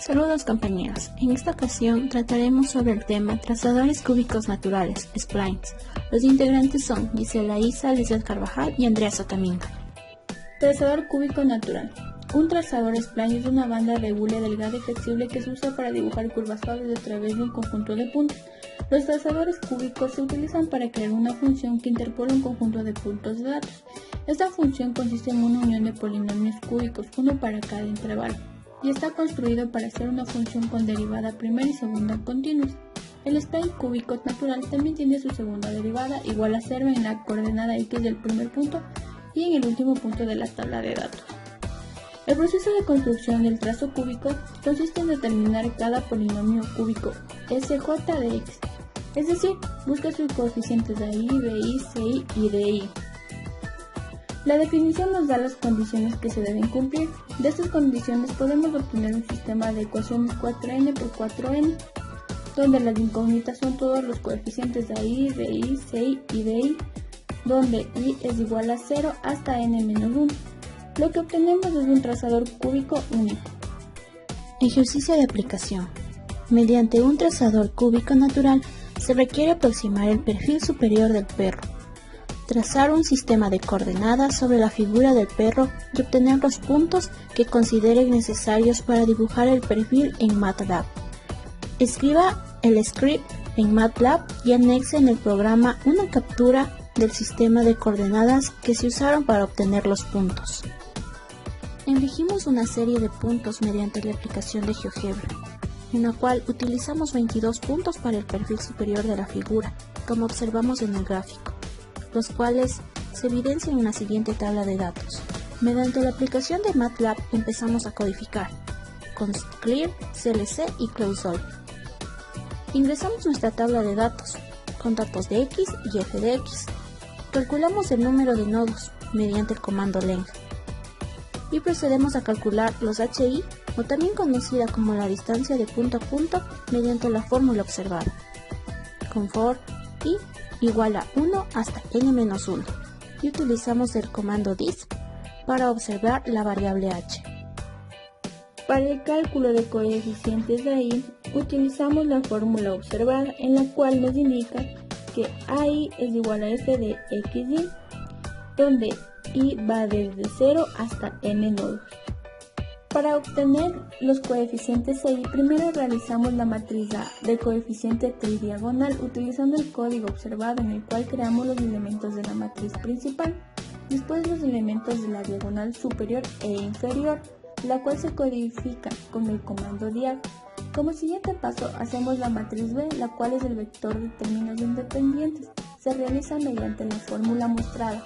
Saludos compañeros, en esta ocasión trataremos sobre el tema trazadores cúbicos naturales, splines. Los integrantes son Gisela Isa, Lizeth Carvajal y Andrea Sotaminga. Trazador cúbico natural. Un trazador spline es una banda de hule delgada y flexible que se usa para dibujar curvas suaves a través de un conjunto de puntos. Los trazadores cúbicos se utilizan para crear una función que interpola un conjunto de puntos de datos. Esta función consiste en una unión de polinomios cúbicos, uno para cada intervalo, y está construido para ser una función con derivada primera y segunda continuas. El spline cúbico natural también tiene su segunda derivada igual a 0 en la coordenada x del primer punto y en el último punto de la tabla de datos. El proceso de construcción del trazo cúbico consiste en determinar cada polinomio cúbico SJ de x, es decir, busca sus coeficientes de i, bi, ci y di. La definición nos da las condiciones que se deben cumplir. De estas condiciones podemos obtener un sistema de ecuaciones 4n por 4n, donde las incógnitas son todos los coeficientes de i, bi, ci y di, donde i es igual a 0 hasta n-1. Lo que obtenemos es un trazador cúbico único. Ejercicio de aplicación. Mediante un trazador cúbico natural se requiere aproximar el perfil superior del perro, trazar un sistema de coordenadas sobre la figura del perro y obtener los puntos que consideren necesarios para dibujar el perfil en MATLAB. Escriba el script en MATLAB y anexe en el programa una captura del sistema de coordenadas que se usaron para obtener los puntos. Elegimos una serie de puntos mediante la aplicación de GeoGebra, en la cual utilizamos 22 puntos para el perfil superior de la figura, como observamos en el gráfico, los cuales se evidencian en la siguiente tabla de datos. Mediante la aplicación de MATLAB empezamos a codificar con clear, clc y close all. Ingresamos nuestra tabla de datos con datos de x y f de x. Calculamos el número de nodos mediante el comando len y procedemos a calcular los HI, o también conocida como la distancia de punto a punto, mediante la fórmula observada, con for i igual a 1 hasta n-1, y utilizamos el comando dis para observar la variable h. Para el cálculo de coeficientes de i, utilizamos la fórmula observada, en la cual nos indica que ai es igual a f de xy, donde i va desde 0 hasta n nodos. Para obtener los coeficientes i, primero realizamos la matriz A del coeficiente tridiagonal utilizando el código observado, en el cual creamos los elementos de la matriz principal, después los elementos de la diagonal superior e inferior, la cual se codifica con el comando diag. Como siguiente paso hacemos la matriz B, la cual es el vector de términos independientes. Se realiza mediante la fórmula mostrada.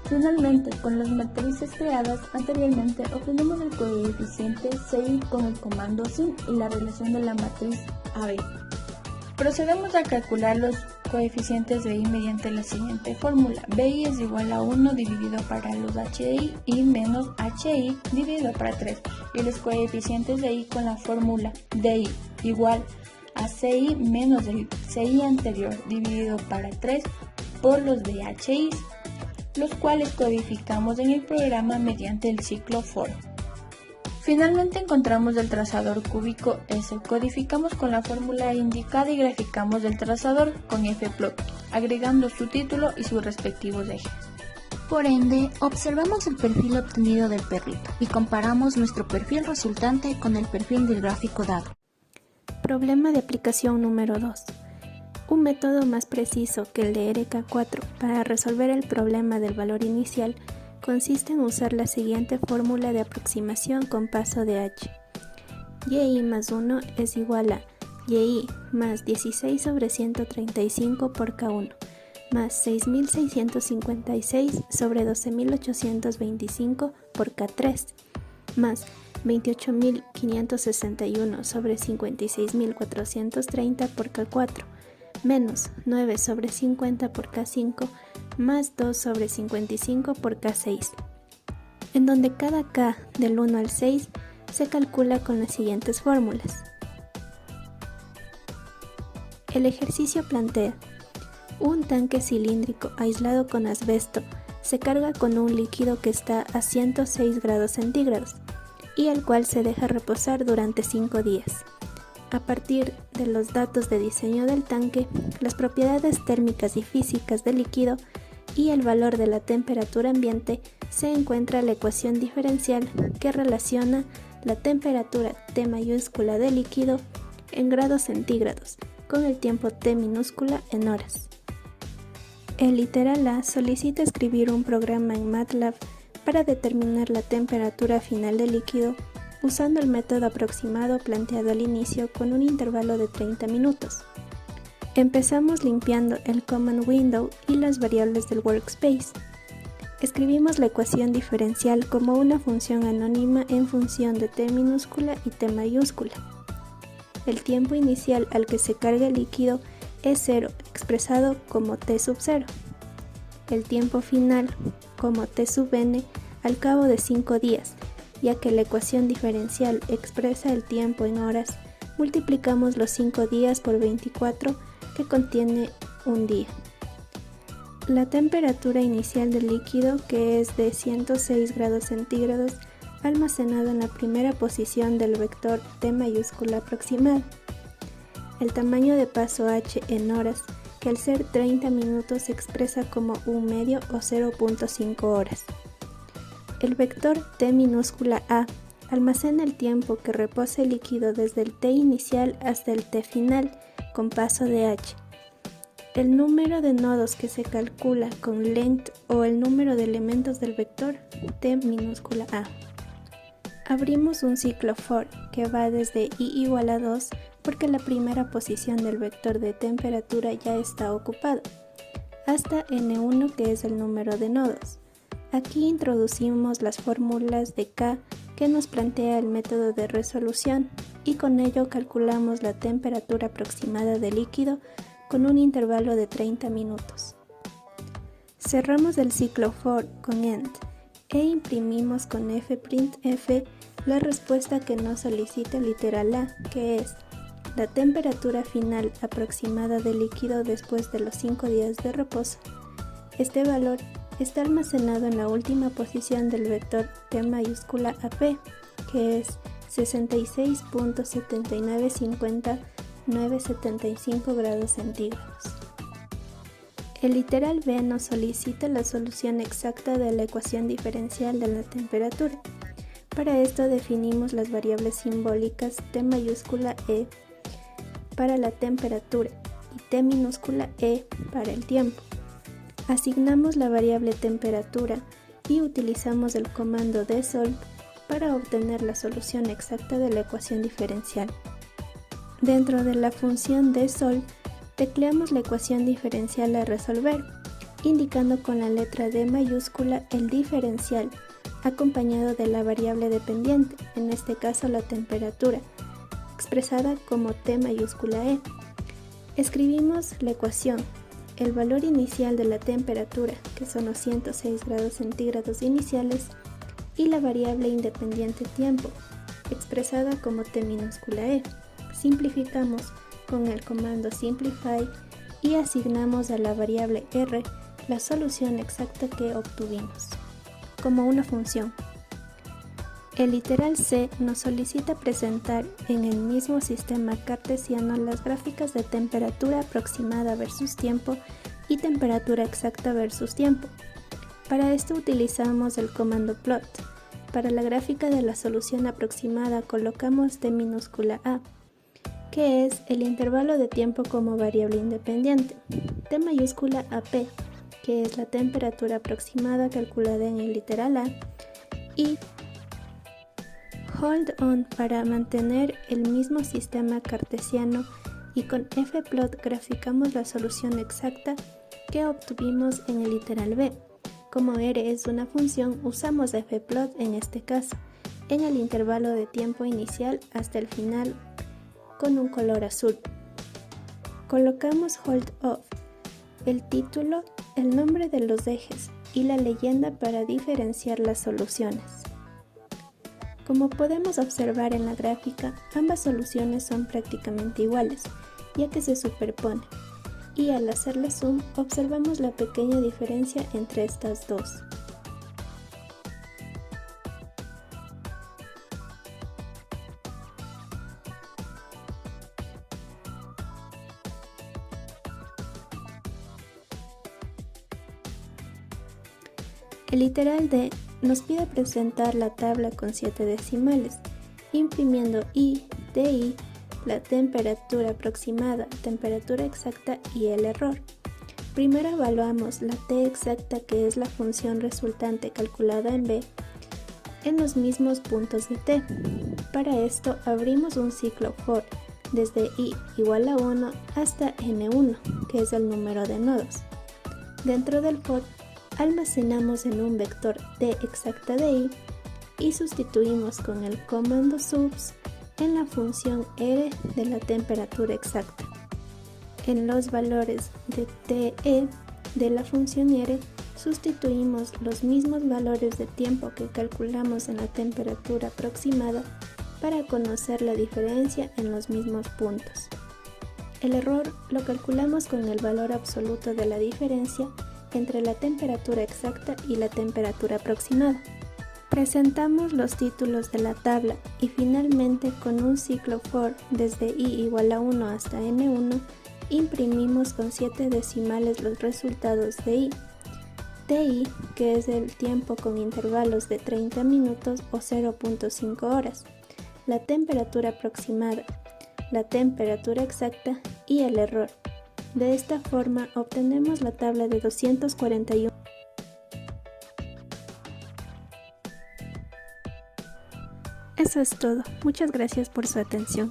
Finalmente, con las matrices creadas anteriormente, obtenemos el coeficiente ci con el comando sin y la relación de la matriz AB. Procedemos a calcular los coeficientes de i mediante la siguiente fórmula. Bi es igual a 1 dividido para los hi y menos hi dividido para 3. Y los coeficientes de i con la fórmula di igual a ci menos el ci anterior dividido para 3 por los de hi, los cuales codificamos en el programa mediante el ciclo for. Finalmente encontramos el trazador cúbico S, codificamos con la fórmula indicada y graficamos el trazador con fplot, agregando su título y sus respectivos ejes. Por ende, observamos el perfil obtenido del perrito y comparamos nuestro perfil resultante con el perfil del gráfico dado. Problema de aplicación número 2. Un método más preciso que el de RK4 para resolver el problema del valor inicial consiste en usar la siguiente fórmula de aproximación con paso de h. Y más 1 es igual a y más 16 sobre 135 por k1 más 6656 sobre 12825 por k3 más 28561 sobre 56430 por k4 menos 9 sobre 50 por k5 más 2 sobre 55 por k6, en donde cada k del 1 al 6 se calcula con las siguientes fórmulas. El ejercicio plantea: un tanque cilíndrico aislado con asbesto se carga con un líquido que está a 106 grados centígrados. y el cual se deja reposar durante 5 días. A partir de los datos de diseño del tanque, las propiedades térmicas y físicas del líquido y el valor de la temperatura ambiente, se encuentra la ecuación diferencial que relaciona la temperatura T mayúscula del líquido en grados centígrados con el tiempo T minúscula en horas. El literal A solicita escribir un programa en MATLAB para determinar la temperatura final del líquido usando el método aproximado planteado al inicio con un intervalo de 30 minutos. Empezamos limpiando el Command Window y las variables del Workspace. Escribimos la ecuación diferencial como una función anónima en función de T minúscula y T mayúscula. El tiempo inicial al que se carga el líquido es 0, expresado como T sub 0. El tiempo final como T sub n al cabo de 5 días, ya que la ecuación diferencial expresa el tiempo en horas, multiplicamos los 5 días por 24 que contiene un día. La temperatura inicial del líquido, que es de 106 grados centígrados, almacenado en la primera posición del vector T mayúscula aproximado. El tamaño de paso H en horas, que al ser 30 minutos se expresa como 1/2 o 0.5 horas. El vector T minúscula A almacena el tiempo que reposa el líquido desde el T inicial hasta el T final, con paso de H. El número de nodos que se calcula con length o el número de elementos del vector T minúscula A. Abrimos un ciclo for que va desde i igual a 2 porque la primera posición del vector de temperatura ya está ocupada, hasta n1 que es el número de nodos. Aquí introducimos las fórmulas de K que nos plantea el método de resolución y con ello calculamos la temperatura aproximada del líquido con un intervalo de 30 minutos. Cerramos el ciclo for con end e imprimimos con fprintf la respuesta que nos solicita el literal A, que es la temperatura final aproximada del líquido después de los 5 días de reposo. Este valor está almacenado en la última posición del vector T mayúscula AP, que es 66.7950975 grados centígrados. El literal B nos solicita la solución exacta de la ecuación diferencial de la temperatura. Para esto definimos las variables simbólicas T mayúscula E para la temperatura y T minúscula E para el tiempo. Asignamos la variable temperatura y utilizamos el comando dsolve para obtener la solución exacta de la ecuación diferencial. Dentro de la función dsolve, tecleamos la ecuación diferencial a resolver, indicando con la letra D mayúscula el diferencial, acompañado de la variable dependiente, en este caso la temperatura, expresada como T mayúscula E. Escribimos la ecuación. El valor inicial de la temperatura, que son los 106 grados centígrados iniciales, y la variable independiente tiempo, expresada como T minúscula E. Simplificamos con el comando simplify y asignamos a la variable R la solución exacta que obtuvimos, como una función. El literal C nos solicita presentar en el mismo sistema cartesiano las gráficas de temperatura aproximada versus tiempo y temperatura exacta versus tiempo. Para esto utilizamos el comando plot. Para la gráfica de la solución aproximada colocamos T minúscula A, que es el intervalo de tiempo como variable independiente, T mayúscula AP, que es la temperatura aproximada calculada en el literal A, y hold on para mantener el mismo sistema cartesiano, y con fplot graficamos la solución exacta que obtuvimos en el literal B. Como R es una función, usamos fplot en este caso, en el intervalo de tiempo inicial hasta el final con un color azul. Colocamos hold off, el título, el nombre de los ejes y la leyenda para diferenciar las soluciones. Como podemos observar en la gráfica, ambas soluciones son prácticamente iguales, ya que se superponen, y al hacerle zoom observamos la pequeña diferencia entre estas dos. El literal D nos pide presentar la tabla con 7 decimales, imprimiendo I de I, la temperatura aproximada, temperatura exacta y el error. Primero evaluamos la T exacta, que es la función resultante calculada en B, en los mismos puntos de T. Para esto abrimos un ciclo for desde I igual a 1 hasta N1, que es el número de nodos. Dentro del for almacenamos en un vector T exacta de I y sustituimos con el comando subs en la función R de la temperatura exacta. En los valores de TE de la función R sustituimos los mismos valores de tiempo que calculamos en la temperatura aproximada para conocer la diferencia en los mismos puntos. El error lo calculamos con el valor absoluto de la diferencia entre la temperatura exacta y la temperatura aproximada. Presentamos los títulos de la tabla y finalmente con un ciclo for desde I igual a 1 hasta N1 imprimimos con 7 decimales los resultados de I. TI, que es el tiempo con intervalos de 30 minutos o 0.5 horas, la temperatura aproximada, la temperatura exacta y el error. De esta forma obtenemos la tabla de 241. Eso es todo. Muchas gracias por su atención.